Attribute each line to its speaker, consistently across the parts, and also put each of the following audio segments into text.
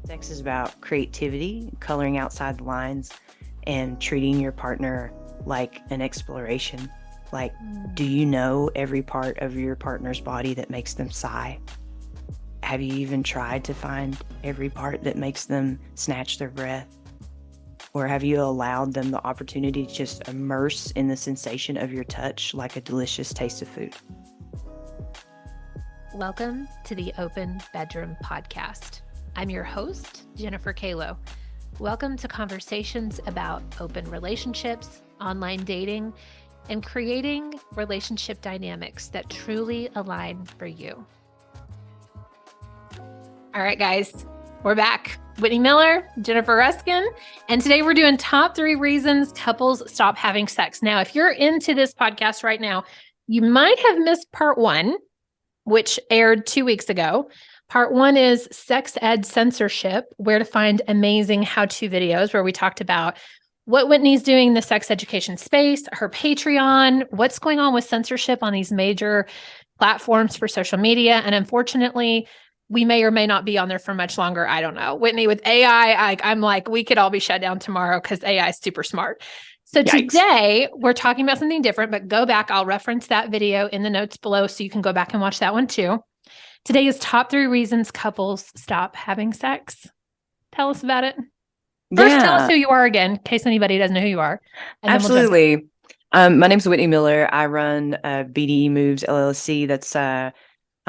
Speaker 1: Sex is about creativity, coloring outside the lines, and treating your partner like an exploration. Like, do you know every part of your partner's body that makes them sigh? Have you even tried to find every part that makes them snatch their breath? Or have you allowed them the opportunity to just immerse in the sensation of your touch like a delicious taste of food?
Speaker 2: Welcome to the Open Bedroom Podcast. I'm your host, Jennifer Kalo. Welcome to conversations about open relationships, online dating, and creating relationship dynamics that truly align for you. All right, guys, we're back. Whitney Miller, Jennifer Ruskin, and today we're doing top 3 reasons couples stop having sex. Now, if you're into this podcast right now, you might have missed part 1, which aired 2 weeks ago. Part 1 is sex ed censorship, where to find amazing how-to videos, where we talked about what Whitney's doing in the sex education space, her Patreon, what's going on with censorship on these major platforms for social media. And unfortunately, we may or may not be on there for much longer. I don't know. Whitney, with AI, I'm like, we could all be shut down tomorrow because AI is super smart. So
Speaker 1: Yikes.
Speaker 2: Today we're talking about something different, but go back. I'll reference that video in the notes below so you can go back and watch that one too. Today is top 3 reasons couples stop having sex. Tell us about it. First, tell us who you are again, in case anybody doesn't know who you are.
Speaker 1: And absolutely. My name is Whitney Miller. I run BDE Moves LLC. That's I'm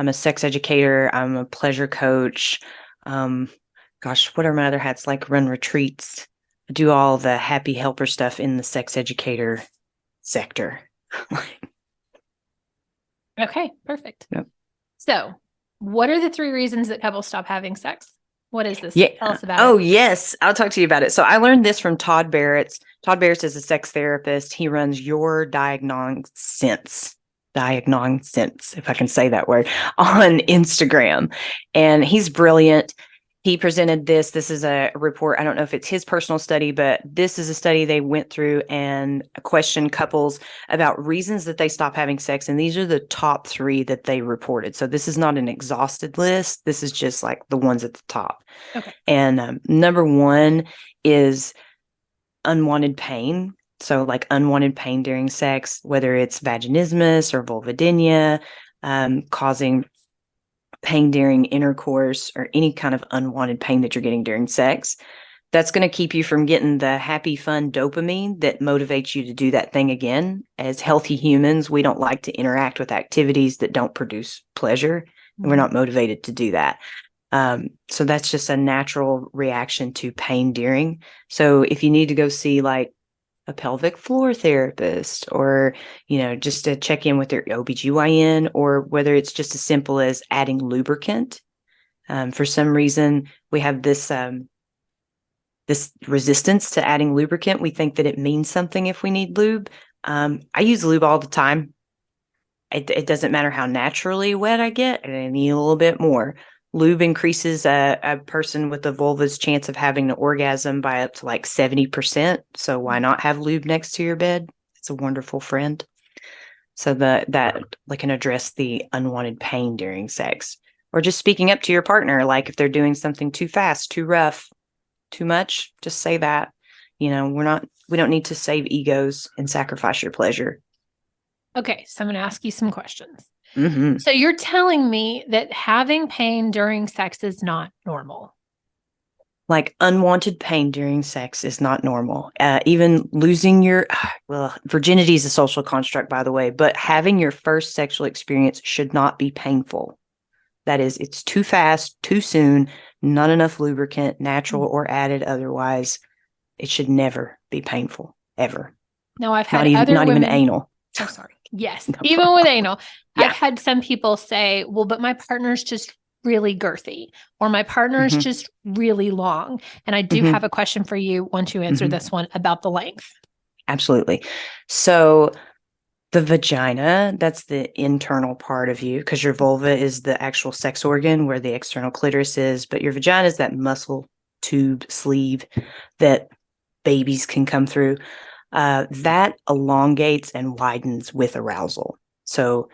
Speaker 1: a sex educator. I'm a pleasure coach. What are my other hats? Like run retreats. I do all the happy helper stuff in the sex educator sector.
Speaker 2: Okay, perfect.
Speaker 1: Yep.
Speaker 2: So, what are the 3 reasons that couples stop having sex? What is this?
Speaker 1: Yeah.
Speaker 2: Tell us about
Speaker 1: it.
Speaker 2: Yes.
Speaker 1: I'll talk to you about it. So I learned this from Todd Barish. Todd Barish is a sex therapist. He runs Your Diagnosense, if I can say that word, on Instagram. And he's brilliant. He presented this. This is a report. I don't know if it's his personal study, but this is a study they went through and questioned couples about reasons that they stop having sex. And these are the top 3 that they reported. So this is not an exhausted list. This is just like the ones at the top.
Speaker 2: Okay.
Speaker 1: And number 1 is unwanted pain. So like unwanted pain during sex, whether it's vaginismus or vulvodynia, causing pain during intercourse or any kind of unwanted pain that you're getting during sex. That's going to keep you from getting the happy, fun dopamine that motivates you to do that thing again. As healthy humans, we don't like to interact with activities that don't produce pleasure, and we're not motivated to do that. So that's just a natural reaction to pain during. So if you need to go see like a pelvic floor therapist or, just to check in with their OBGYN, or whether it's just as simple as adding lubricant. For some reason, we have this resistance to adding lubricant. We think that it means something if we need lube. I use lube all the time. It doesn't matter how naturally wet I get, I need a little bit more. Lube increases a person with a vulva's chance of having an orgasm by up to like 70%. So why not have lube next to your bed? It's a wonderful friend. So that can address the unwanted pain during sex, or just speaking up to your partner. Like if they're doing something too fast, too rough, too much, just say that. We don't need to save egos and sacrifice your pleasure.
Speaker 2: Okay, so I'm going to ask you some questions.
Speaker 1: Mm-hmm.
Speaker 2: So you're telling me that having pain during sex is not normal?
Speaker 1: Like unwanted pain during sex is not normal. Even losing virginity is a social construct, by the way, but having your first sexual experience should not be painful. That is, it's too fast, too soon, not enough lubricant, natural or added otherwise. It should never be painful, ever.
Speaker 2: Now, I've had
Speaker 1: not even anal.
Speaker 2: Oh, sorry. Yes, no even problem. With anal.
Speaker 1: Yeah.
Speaker 2: I've had some people say, well, but my partner's just really girthy, or my partner's just really long. And I do have a question for you once you answer this one about the length.
Speaker 1: Absolutely. So the vagina, that's the internal part of you, because your vulva is the actual sex organ where the external clitoris is, but your vagina is that muscle tube sleeve that babies can come through. That elongates and widens with arousal. So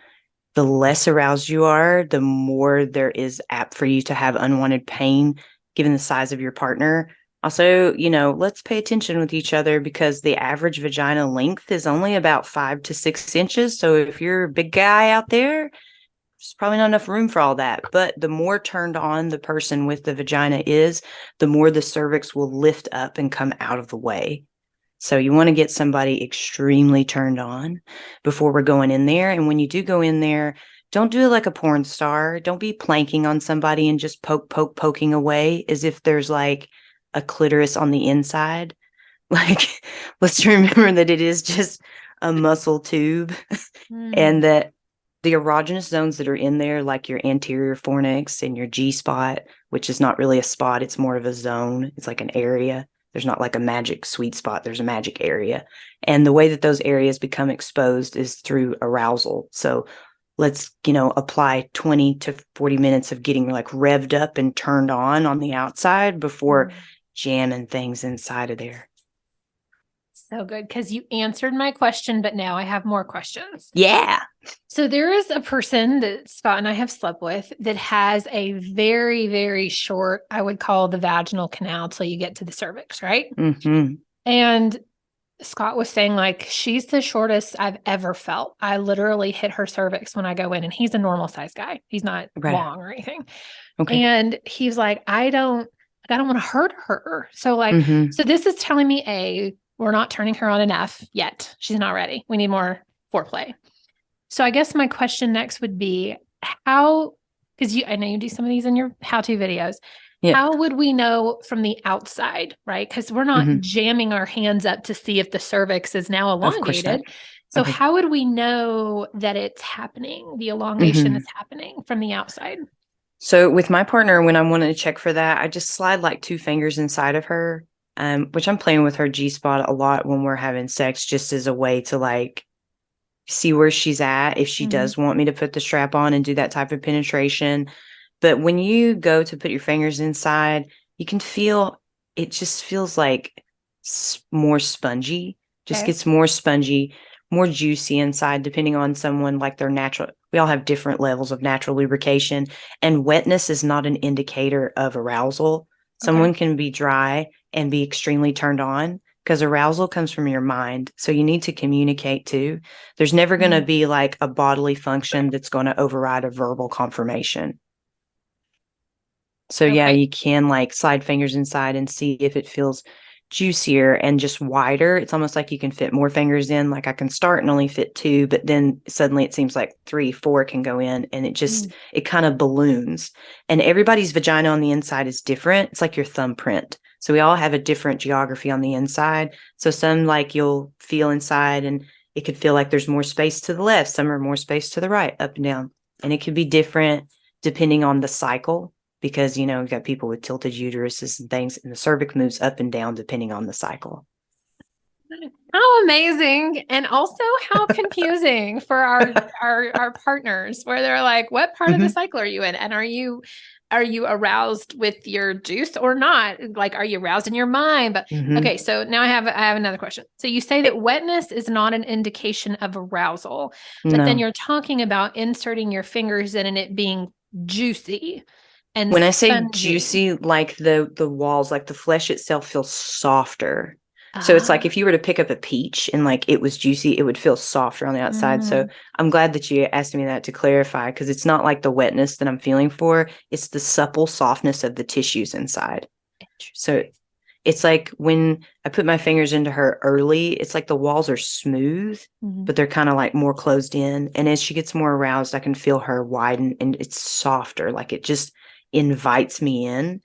Speaker 1: the less aroused you are, the more there is apt for you to have unwanted pain given the size of your partner. Also, let's pay attention with each other because the average vagina length is only about 5 to 6 inches. So if you're a big guy out there, there's probably not enough room for all that. But the more turned on the person with the vagina is, the more the cervix will lift up and come out of the way. So you want to get somebody extremely turned on before we're going in there. And when you do go in there, don't do it like a porn star. Don't be planking on somebody and just poking away as if there's like a clitoris on the inside. Like, let's remember that it is just a muscle tube and that the erogenous zones that are in there, like your anterior fornix and your G spot, which is not really a spot, it's more of a zone. It's like an area. There's not like a magic sweet spot. There's a magic area. And the way that those areas become exposed is through arousal. So let's, apply 20 to 40 minutes of getting like revved up and turned on the outside before jamming things inside of there.
Speaker 2: So good, because you answered my question, but now I have more questions.
Speaker 1: Yeah.
Speaker 2: So there is a person that Scott and I have slept with that has a very, very short, I would call the vaginal canal till you get to the cervix, right?
Speaker 1: Mm-hmm.
Speaker 2: And Scott was saying like, she's the shortest I've ever felt. I literally hit her cervix when I go in, and he's a normal size guy. He's not long or anything.
Speaker 1: Okay.
Speaker 2: And he's like, I don't want to hurt her. So like, so this is telling me we're not turning her on enough yet. She's not ready. We need more foreplay. So I guess my question next would be because I know you do some of these in your how-to videos. Yeah. How would we know from the outside, right? Because we're not jamming our hands up to see if the cervix is now elongated. So how would we know that it's happening? The elongation is happening from the outside.
Speaker 1: So with my partner, when I wanted to check for that, I just slide like 2 fingers inside of her, which I'm playing with her G-spot a lot when we're having sex, just as a way to like see where she's at, if she does want me to put the strap on and do that type of penetration. But when you go to put your fingers inside, you can feel, it just feels like more spongy, just gets more spongy, more juicy inside, depending on someone, like their natural. We all have different levels of natural lubrication, and wetness is not an indicator of arousal. Someone can be dry and be extremely turned on because arousal comes from your mind. So you need to communicate too. There's never going to be like a bodily function that's going to override a verbal confirmation. So yeah, you can like slide fingers inside and see if it feels juicier and just wider. It's almost like you can fit more fingers in. Like I can start and only fit 2, but then suddenly it seems like 3, 4 can go in, and it just, it kind of balloons. And everybody's vagina on the inside is different. It's like your thumbprint. So we all have a different geography on the inside. So some like you'll feel inside and it could feel like there's more space to the left. Some are more space to the right, up and down. And it could be different depending on the cycle. Because, you've got people with tilted uteruses and things, and the cervix moves up and down depending on the cycle.
Speaker 2: How amazing. And also how confusing for our partners, where they're like, what part of the cycle are you in? And are you aroused with your juice or not? Like, are you aroused in your mind? But okay, so now I have another question. So you say that wetness is not an indication of arousal, but then you're talking about inserting your fingers in and it being juicy. And
Speaker 1: when I say juicy, like the walls, like the flesh itself feels softer. So it's like if you were to pick up a peach and like it was juicy, it would feel softer on the outside. So I'm glad that you asked me that to clarify, because it's not like the wetness that I'm feeling for. It's the supple softness of the tissues inside. So it's like when I put my fingers into her early, it's like the walls are smooth, but they're kind of like more closed in. And as she gets more aroused, I can feel her widen and it's softer. Like it just invites me in.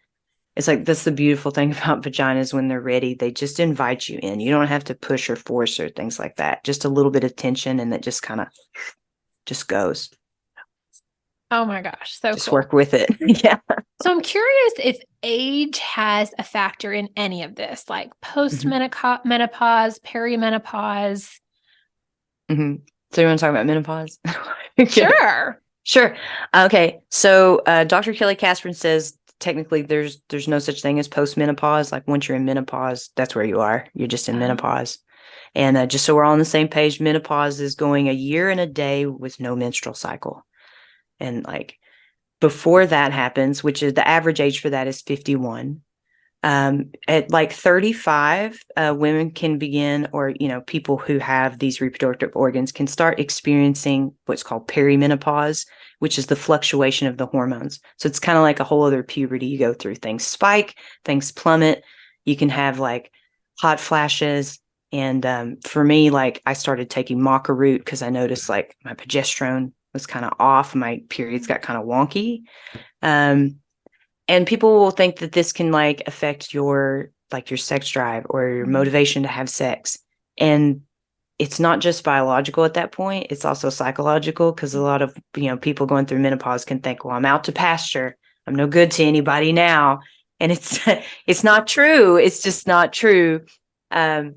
Speaker 1: It's like, that's the beautiful thing about vaginas. When they're ready, they just invite you in. You don't have to push or force or things like that. Just a little bit of tension, and it just kind of just goes.
Speaker 2: Oh my gosh. So
Speaker 1: just cool. Work with it. Yeah.
Speaker 2: So I'm curious if age has a factor in any of this, like post-menopause, perimenopause.
Speaker 1: So you want to talk about menopause?
Speaker 2: Sure.
Speaker 1: Okay. So Dr. Kelly Casperin says technically there's no such thing as post-menopause. Like once you're in menopause, that's where you are. You're just in menopause. And just so we're all on the same page, menopause is going a year and a day with no menstrual cycle. And like before that happens, which is the average age for that is 51. At like 35, women can begin, or, people who have these reproductive organs can start experiencing what's called perimenopause, which is the fluctuation of the hormones. So it's kind of like a whole other puberty you go through. Things spike, things plummet. You can have like hot flashes. And for me, like I started taking maca root because I noticed like my progesterone was kind of off. My periods got kind of wonky. And people will think that this can like affect your sex drive or your motivation to have sex. And it's not just biological at that point. It's also psychological, because a lot of, people going through menopause can think, well, I'm out to pasture. I'm no good to anybody now. And it's not true. It's just not true. I'm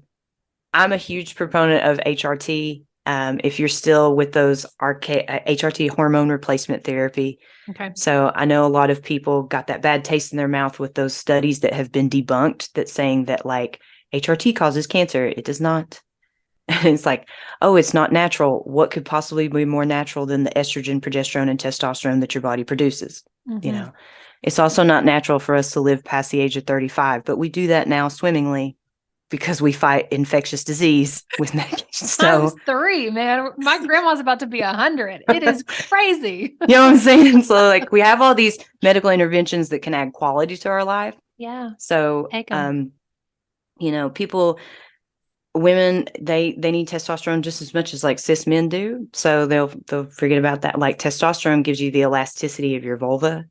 Speaker 1: a huge proponent of HRT. If you're still with those HRT, hormone replacement therapy.
Speaker 2: Okay.
Speaker 1: So I know a lot of people got that bad taste in their mouth with those studies that have been debunked that's saying that like HRT causes cancer. It does not. And it's like, oh, it's not natural. What could possibly be more natural than the estrogen, progesterone, and testosterone that your body produces?
Speaker 2: Mm-hmm.
Speaker 1: It's also not natural for us to live past the age of 35, but we do that now swimmingly, because we fight infectious disease with medication. So
Speaker 2: Times 3, man. My grandma's about to be 100. It is crazy.
Speaker 1: You know what I'm saying? So like we have all these medical interventions that can add quality to our life.
Speaker 2: Yeah.
Speaker 1: So women, they need testosterone just as much as like cis men do. So they'll forget about that. Like testosterone gives you the elasticity of your vulva.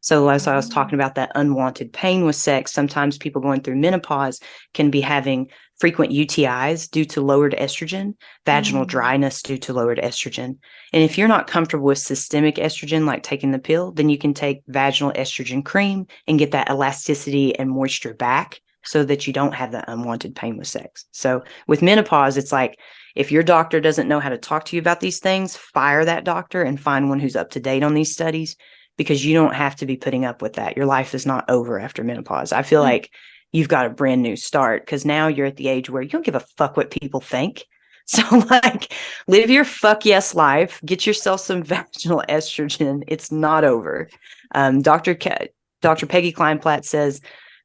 Speaker 1: So as I was talking about that unwanted pain with sex, sometimes people going through menopause can be having frequent UTIs due to lowered estrogen, vaginal dryness due to lowered estrogen. And if you're not comfortable with systemic estrogen, like taking the pill, then you can take vaginal estrogen cream and get that elasticity and moisture back so that you don't have that unwanted pain with sex. So with menopause, it's like, if your doctor doesn't know how to talk to you about these things, fire that doctor and find one who's up to date on these studies, because you don't have to be putting up with that. Your life is not over after menopause. I feel like you've got a brand new start, because now you're at the age where you don't give a fuck what people think. So like, live your fuck yes life, get yourself some vaginal estrogen. It's not over. Dr. Peggy Kleinplatt says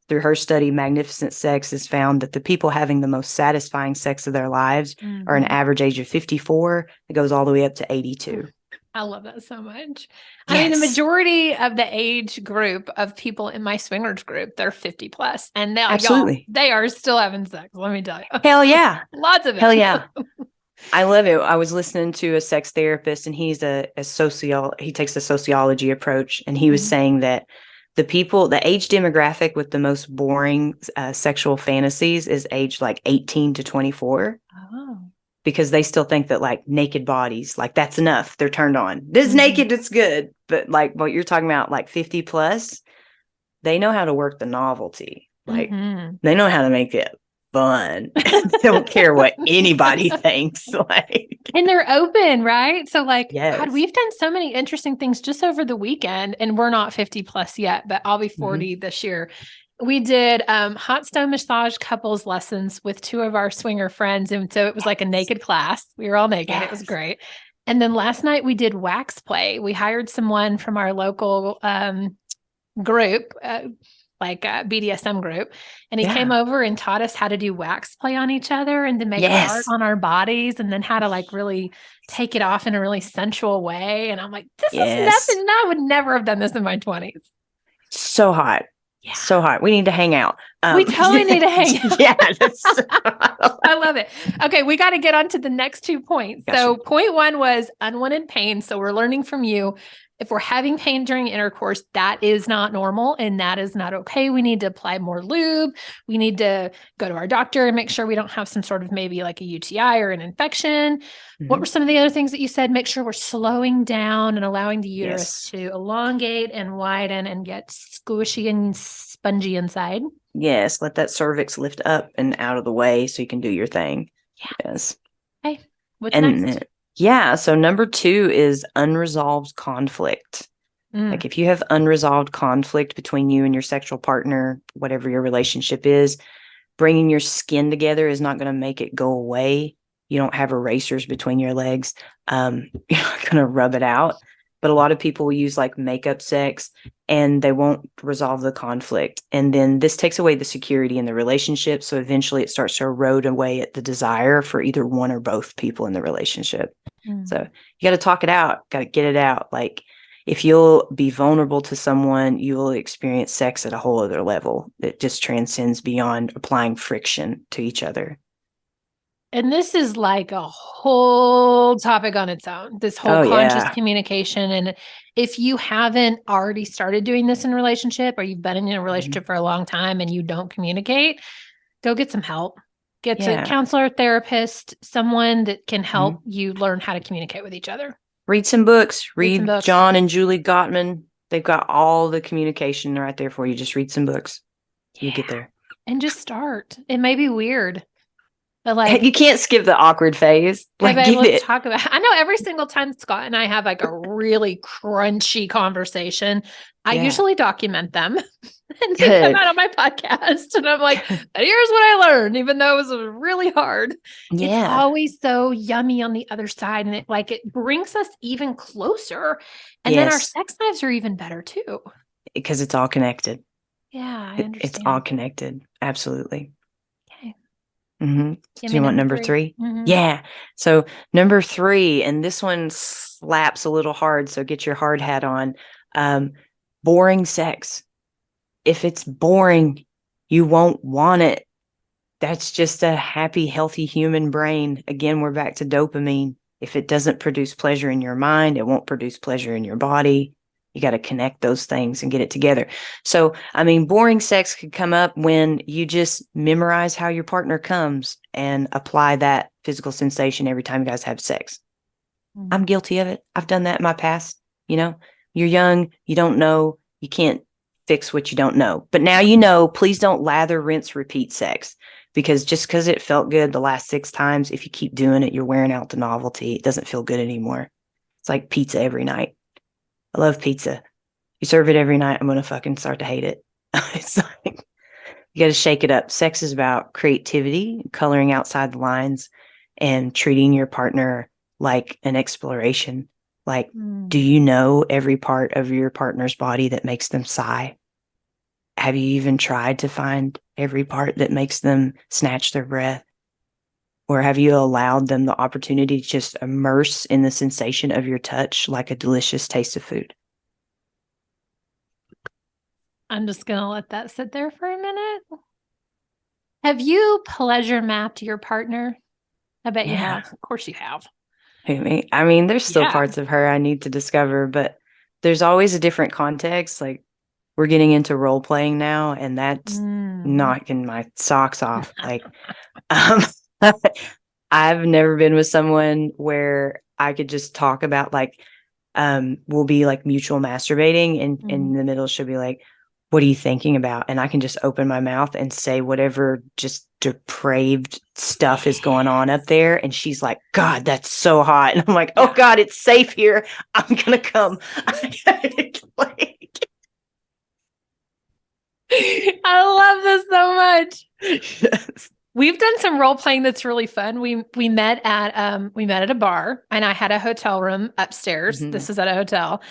Speaker 1: through her study, Magnificent Sex has found that the people having the most satisfying sex of their lives are an average age of 54. It goes all the way up to 82.
Speaker 2: I love that so much.
Speaker 1: Yes.
Speaker 2: I mean, the majority of the age group of people in my swingers group, they're 50 plus, and they are still having sex. Let me tell you.
Speaker 1: Hell yeah.
Speaker 2: Lots of it.
Speaker 1: Hell yeah. I love it. I was listening to a sex therapist, and he's he takes a sociology approach. And he was saying that the age demographic with the most boring sexual fantasies is age like 18 to 24.
Speaker 2: Oh.
Speaker 1: Because they still think that like naked bodies, like that's enough. They're turned on. This naked, it's good. But like what you're talking about, like 50 plus, they know how to work the novelty. Like they know how to make it fun. They don't care what anybody thinks. Like,
Speaker 2: and they're open, right? So like,
Speaker 1: yes.
Speaker 2: God, we've done so many interesting things just over the weekend, and we're not 50 plus yet, but I'll be 40 this year. We did hot stone massage couples lessons with two of our swinger friends. And so it was like a naked class. We were all naked. It was great. And then last night we did wax play. We hired someone from our local group, BDSM group. And he came over and taught us how to do wax play on each other and to make art on our bodies, and then how to like really take it off in a really sensual way. And I'm like, this is nothing. I would never have done this in my 20s.
Speaker 1: So hot. Yeah. So hot. We need to hang out.
Speaker 2: We totally need to hang out.
Speaker 1: Yeah.
Speaker 2: I love it. Okay. We got to get on to the next 2 points. Gotcha. So point 1 was unwanted pain. So we're learning from you. If we're having pain during intercourse, that is not normal and that is not okay. We need to apply more lube. We need to go to our doctor and make sure we don't have some sort of maybe like a UTI or an infection. What were some of the other things that you said? Make sure we're slowing down and allowing the uterus to elongate and widen and get squishy and spongy inside.
Speaker 1: Yes. Let that cervix lift up and out of the way so you can do your thing. Yes.
Speaker 2: Okay. What's next?
Speaker 1: Yeah. So number 2 is unresolved conflict. Like if you have unresolved conflict between you and your sexual partner, whatever your relationship is, bringing your skin together is not going to make it go away. You don't have erasers between your legs. You're not going to rub it out. but a lot of people will use like makeup sex and they won't resolve the conflict. And then this takes away the security in the relationship. So eventually it starts to erode away at the desire for either one or both people in the relationship. So you got to talk it out, got to get it out. Like if you'll be vulnerable to someone, you will experience sex at a whole other level that just transcends beyond applying friction to each other.
Speaker 2: And this is like a whole topic on its own, this whole conscious communication. And if you haven't already started doing this in a relationship, or you've been in a relationship for a long time and you don't communicate, go get some help. Get a counselor, therapist, someone that can help you learn how to communicate with each other.
Speaker 1: Read some books. Read John and Julie Gottman. They've got all the communication right there for you. Just read some books. You get there. And
Speaker 2: just start. It may be weird, but like
Speaker 1: you can't skip the awkward phase. Like,
Speaker 2: let's talk about it. I know every single time Scott and I have like a really crunchy conversation, I usually document them and they come out on my podcast. And I'm like, here's what I learned, even though it was really hard. It's always so yummy on the other side. And it brings us even closer. And then our sex lives are even better too.
Speaker 1: Because it's all connected.
Speaker 2: Yeah, I understand.
Speaker 1: It's all connected. Absolutely.
Speaker 2: Okay.
Speaker 1: So you want number three? Yeah. So number 3, and this one slaps a little hard. So get your hard hat on. Boring sex. If it's boring, you won't want it. That's just a happy, healthy human brain. Again, we're back to dopamine. If it doesn't produce pleasure in your mind, it won't produce pleasure in your body. You got to connect those things and get it together. So, I mean, boring sex could come up when you just memorize how your partner comes and apply that physical sensation every time you guys have sex. I'm guilty of it. I've done that in my past. You're young, you don't know, you can't fix what you don't know. But now you know, please don't lather, rinse, repeat sex. Because just because it felt good the last 6 times, if you keep doing it, you're wearing out the novelty. It doesn't feel good anymore. It's like pizza every night. I love pizza. You serve it every night, I'm going to fucking start to hate it. It's like, you got to shake it up. Sex is about creativity, coloring outside the lines, and treating your partner like an exploration. Like, do you know every part of your partner's body that makes them sigh? Have you even tried to find every part that makes them snatch their breath? Or have you allowed them the opportunity to just immerse in the sensation of your touch like a delicious taste of food?
Speaker 2: I'm just going to let that sit there for a minute. Have you pleasure mapped your partner? I bet you have. Of course you have.
Speaker 1: Me? I mean, there's still parts of her I need to discover, but there's always a different context. Like, we're getting into role playing now, and that's knocking my socks off. Like, I've never been with someone where I could just talk about like, we'll be like mutual masturbating, and in the middle she'll be like, what are you thinking about? And I can just open my mouth and say whatever just depraved stuff is going on up there. And she's like, God, that's so hot. And I'm like, oh God, it's safe here. I'm going to come.
Speaker 2: I love this so much. Yes. We've done some role playing that's really fun. We met at a bar, and I had a hotel room upstairs. This is at a hotel.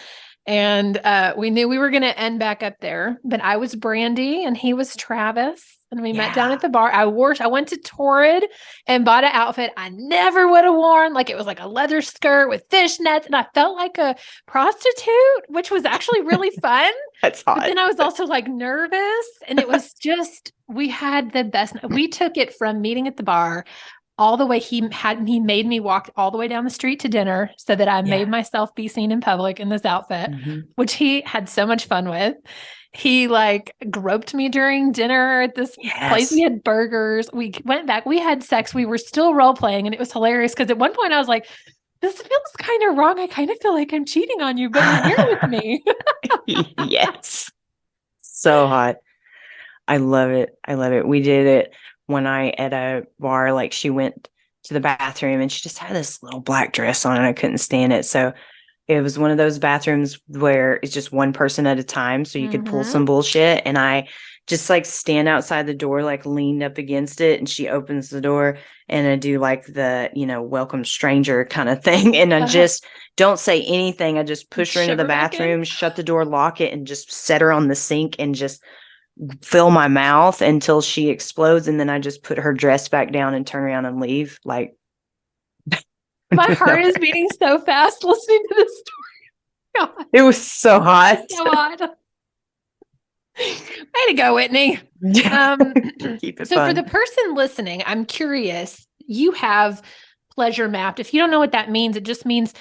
Speaker 2: And we knew we were going to end back up there, but I was Brandy and he was Travis. And we met down at the bar. I went to Torrid and bought an outfit I never would have worn. Like, it was like a leather skirt with fishnets, and I felt like a prostitute, which was actually really fun.
Speaker 1: That's hot.
Speaker 2: But then I was also like nervous, and it was just, we had the best. We took it from meeting at the bar all the way. He made me walk all the way down the street to dinner so that I made myself be seen in public in this outfit, which he had so much fun with. He like groped me during dinner at this place. We had burgers. We went back. We had sex. We were still role playing, and it was hilarious because at one point I was like, this feels kind of wrong. I kind of feel like I'm cheating on you, but you're here with me.
Speaker 1: Yes. So hot. I love it. I love it. We did it one night at a bar. Like, she went to the bathroom and she just had this little black dress on and I couldn't stand it. So It was one of those bathrooms where it's just one person at a time, so you could pull some bullshit. And I just like stand outside the door, like leaned up against it, and she opens the door, and I do like the, welcome stranger kind of thing. And I just don't say anything. I just push her into the bathroom, shut the door, lock it, and just set her on the sink and just fill my mouth until she explodes. And then I just put her dress back down and turn around and leave. Like,
Speaker 2: my heart is beating so fast listening to this story. God.
Speaker 1: It was so hot.
Speaker 2: So hot. Way to go, Whitney.
Speaker 1: Keep it
Speaker 2: so
Speaker 1: fun.
Speaker 2: For the person listening, I'm curious, you have pleasure mapped. If you don't know what that means, it just means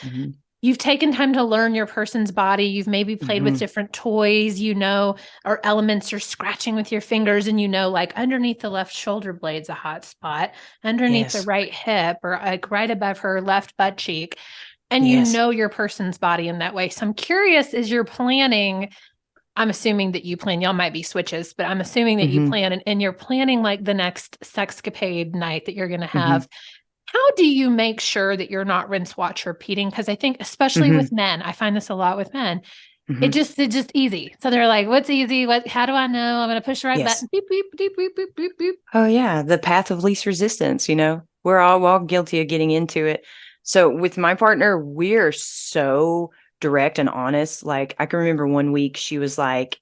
Speaker 2: you've taken time to learn your person's body. You've maybe played with different toys, or elements you're scratching with your fingers. And like underneath the left shoulder blade's a hot spot, underneath the right hip, or like right above her left butt cheek. And your person's body in that way. So I'm curious, as you're planning, I'm assuming that you plan, y'all might be switches, but I'm assuming that you plan and you're planning like the next sexcapade night that you're going to have. How do you make sure that you're not rinse, wash, repeating? Because I think, especially with men, I find this a lot with men. It's just easy. So they're like, what's easy? How do I know? I'm going to push the right button. Beep, beep, beep, beep, beep, beep, beep.
Speaker 1: Oh yeah. The path of least resistance, we're all guilty of getting into it. So with my partner, we're so direct and honest. Like I can remember one week she was like,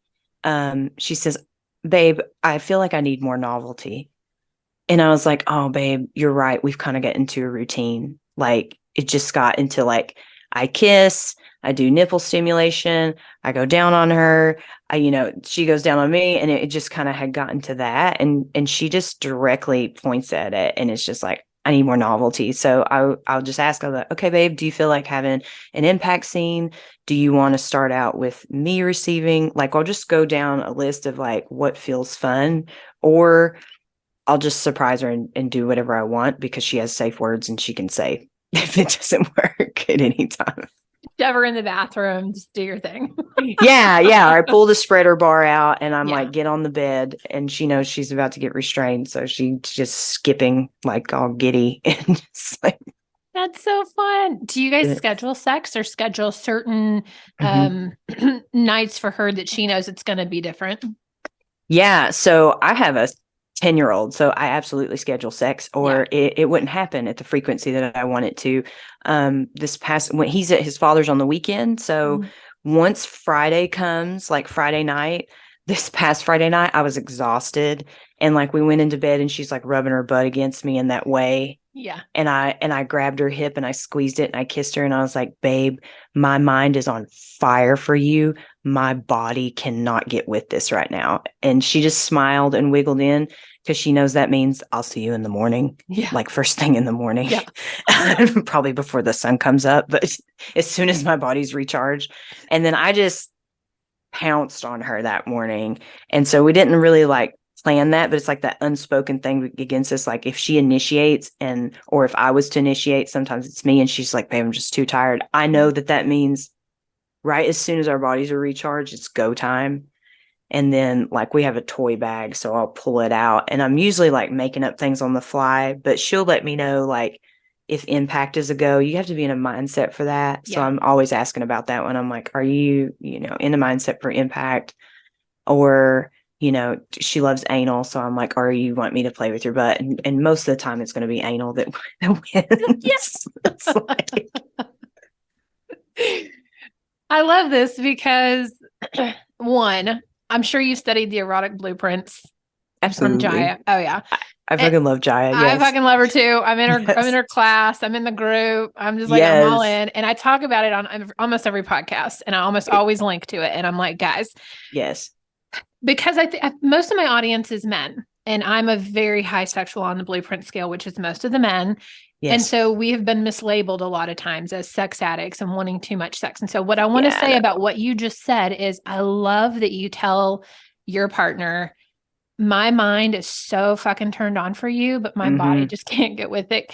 Speaker 1: she says, babe, I feel like I need more novelty. And I was like, oh, babe, you're right. We've kind of got into a routine. Like it just got into like, I kiss, I do nipple stimulation, I go down on her, she goes down on me, and it just kind of had gotten to that. And she just directly points at it, and it's just like, I need more novelty. So I'll just ask her, like, okay, babe, do you feel like having an impact scene? Do you want to start out with me receiving? Like, I'll just go down a list of like what feels fun, or I'll just surprise her and do whatever I want, because she has safe words and she can say if it doesn't work at any time.
Speaker 2: Shove her in the bathroom, just do your thing.
Speaker 1: Yeah. I pull the spreader bar out and I'm like, get on the bed, and she knows she's about to get restrained. So she's just skipping like all giddy. And just like,
Speaker 2: that's so fun. Do you guys schedule sex or schedule certain nights for her that she knows it's going to be different?
Speaker 1: Yeah. So I have a 10-year-old. So I absolutely schedule sex, or it wouldn't happen at the frequency that I want it to. When he's at his father's on the weekend. So once Friday comes, like Friday night, this past Friday night, I was exhausted, and like we went into bed and she's like rubbing her butt against me in that way.
Speaker 2: Yeah.
Speaker 1: And I grabbed her hip and I squeezed it and I kissed her, and I was like, babe, my mind is on fire for you. My body cannot get with this right now. And she just smiled and wiggled in, because she knows that means I'll see you in the morning.
Speaker 2: Yeah.
Speaker 1: Like first thing in the morning. Yeah. Probably before the sun comes up, but as soon as my body's recharged. And then I just pounced on her that morning. And so we didn't really like plan that, but it's like that unspoken thing against us. Like if she initiates or if I was to initiate, sometimes it's me and she's like, babe, I'm just too tired. I know that means right as soon as our bodies are recharged, it's go time. And then like we have a toy bag, so I'll pull it out, and I'm usually like making up things on the fly, but she'll let me know like if impact is a go. You have to be in a mindset for that. So I'm always asking about that when I'm like, are you, in a mindset for impact? Or, she loves anal. So I'm like, you want me to play with your butt? And most of the time it's going to be anal that wins.
Speaker 2: Yes.
Speaker 1: Like...
Speaker 2: I love this because one, I'm sure you studied the erotic blueprints.
Speaker 1: Absolutely.
Speaker 2: From Jaya. Oh yeah.
Speaker 1: I fucking love Jaya. Yes.
Speaker 2: I fucking love her too. I'm in her class. I'm in the group. I'm just like, I'm all in. And I talk about it on almost every podcast, and I almost always link to it. And I'm like, guys.
Speaker 1: Yes.
Speaker 2: Because most of my audience is men, and I'm a very high sexual on the blueprint scale, which is most of the men. Yes. And so we have been mislabeled a lot of times as sex addicts and wanting too much sex. And so what I want to say about what you just said is I love that you tell your partner, my mind is so fucking turned on for you, but my body just can't get with it.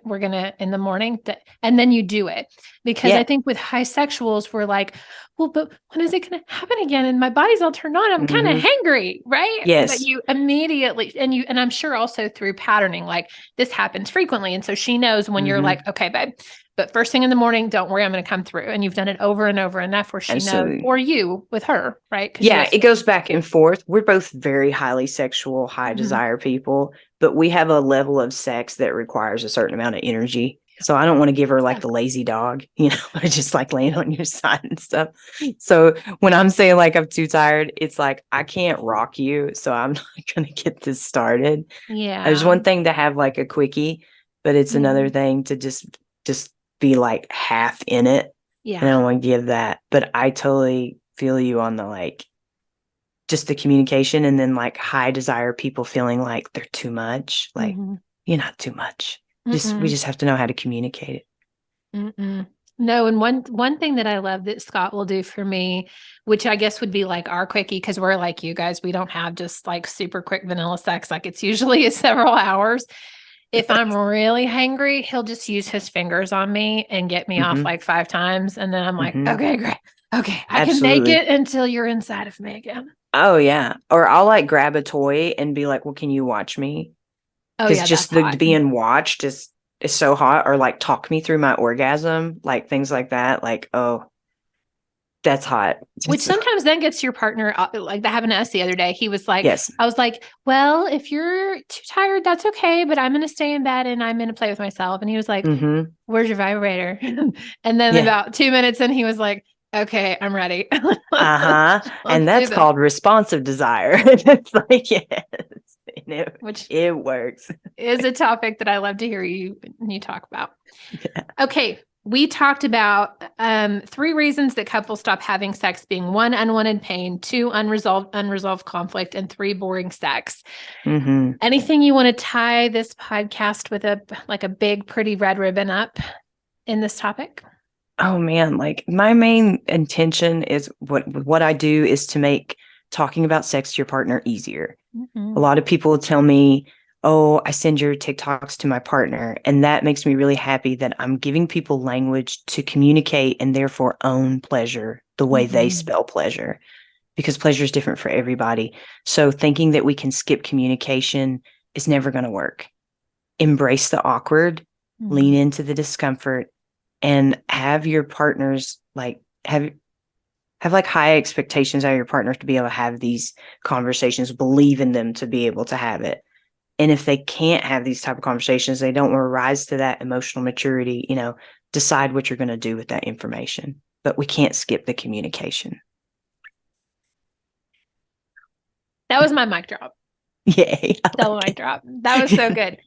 Speaker 2: We're going to in the morning. And then you do it, because I think with high sexuals, we're like, well, but when is it going to happen again? And my body's all turned on. I'm kind of hangry, right? But
Speaker 1: Yes.
Speaker 2: you immediately, and I'm sure also through patterning, like this happens frequently. And so she knows when you're like, okay, babe, but first thing in the morning, don't worry, I'm going to come through. And you've done it over and over enough where she knows, or you with her, right?
Speaker 1: Yeah, it goes back and forth. We're both very highly sexual, high desire people, but we have a level of sex that requires a certain amount of energy. So I don't want to give her like the lazy dog, just like laying on your side and stuff. So when I'm saying like I'm too tired, it's like I can't rock you, so I'm not going to get this started.
Speaker 2: Yeah.
Speaker 1: There's one thing to have like a quickie, but it's another thing to just be like half in it.
Speaker 2: Yeah.
Speaker 1: And I don't want to give that, but I totally feel you on the like just the communication, and then like high desire people feeling like they're too much. Like you're not too much. We just have to know how to communicate it.
Speaker 2: No, and one thing that I love that Scott will do for me, which I guess would be like our quickie, because we're like you guys, we don't have just like super quick vanilla sex. Like it's usually several hours. If I'm really hangry, he'll just use his fingers on me and get me off like 5 times. And then I'm like, okay, great. Okay. I can make it until you're inside of me again.
Speaker 1: Oh yeah. Or I'll like grab a toy and be like, well, can you watch me? Because just the being watched is so hot. Or like talk me through my orgasm, like things like that. Like, oh, that's hot.
Speaker 2: Which sometimes then gets your partner, like that happened to us the other day. He was like,
Speaker 1: yes.
Speaker 2: I was like, well, if you're too tired, that's okay, but I'm going to stay in bed and I'm going to play with myself. And he was like, where's your vibrator? And then about 2 minutes in, he was like, okay, I'm ready.
Speaker 1: And that's called responsive desire. It's like, yes,
Speaker 2: which
Speaker 1: it works.
Speaker 2: Is a topic that I love to hear you talk about. Yeah. Okay. We talked about 3 reasons that couples stop having sex, being 1, unwanted pain, 2, unresolved conflict, and 3, boring sex. Anything you want to tie this podcast with a big, pretty red ribbon up in this topic?
Speaker 1: Oh man, like my main intention is what I do is to make talking about sex to your partner easier. A lot of people tell me, oh, I send your TikToks to my partner. And that makes me really happy that I'm giving people language to communicate and therefore own pleasure the way they spell pleasure, because pleasure is different for everybody. So thinking that we can skip communication is never going to work. Embrace the awkward, lean into the discomfort, and have your partners like have like high expectations of your partner to be able to have these conversations, believe in them to be able to have it. And if they can't have these type of conversations, they don't rise to that emotional maturity, decide what you're going to do with that information. But we can't skip the communication.
Speaker 2: That was my mic drop.
Speaker 1: Yay.
Speaker 2: Mic drop. That was so good.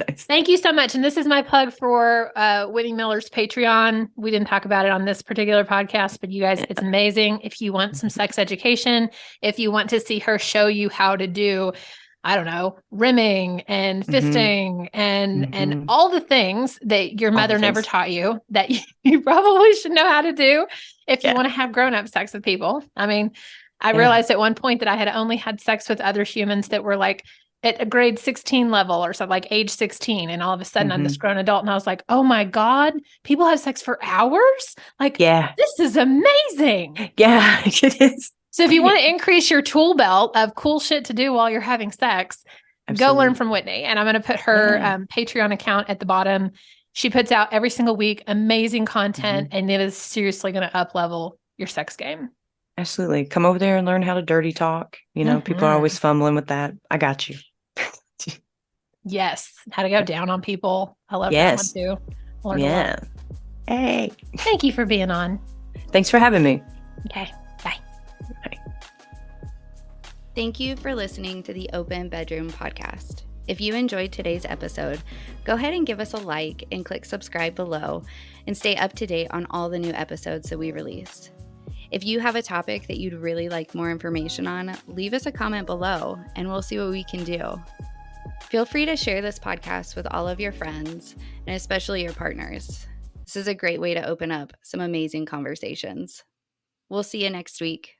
Speaker 2: Nice. Thank you so much. And this is my plug for Whitney Miller's Patreon. We didn't talk about it on this particular podcast, but you guys, it's amazing. If you want some sex education, if you want to see her show you how to do, I don't know, rimming and fisting and all the things that your mother never taught you that you probably should know how to do if you want to have grown-up sex with people. I mean, I realized at one point that I had only had sex with other humans that were like at a grade 16 level or something, like age 16. And all of a sudden I'm this grown adult and I was like, oh my God, people have sex for hours? Like, this is amazing.
Speaker 1: Yeah, it is.
Speaker 2: So if you want to increase your tool belt of cool shit to do while you're having sex, go learn from Whitney. And I'm going to put her Patreon account at the bottom. She puts out every single week amazing content, and it is seriously going to up level your sex game.
Speaker 1: Absolutely. Come over there and learn how to dirty talk. People are always fumbling with that. I got you.
Speaker 2: Yes. How to go down on people. I love that one too.
Speaker 1: Yeah. Hey.
Speaker 2: Thank you for being on.
Speaker 1: Thanks for having me.
Speaker 2: Okay. Bye.
Speaker 1: Bye.
Speaker 3: Thank you for listening to the Open Bedroom Podcast. If you enjoyed today's episode, go ahead and give us a like and click subscribe below and stay up to date on all the new episodes that we release. If you have a topic that you'd really like more information on, leave us a comment below and we'll see what we can do. Feel free to share this podcast with all of your friends and especially your partners. This is a great way to open up some amazing conversations. We'll see you next week.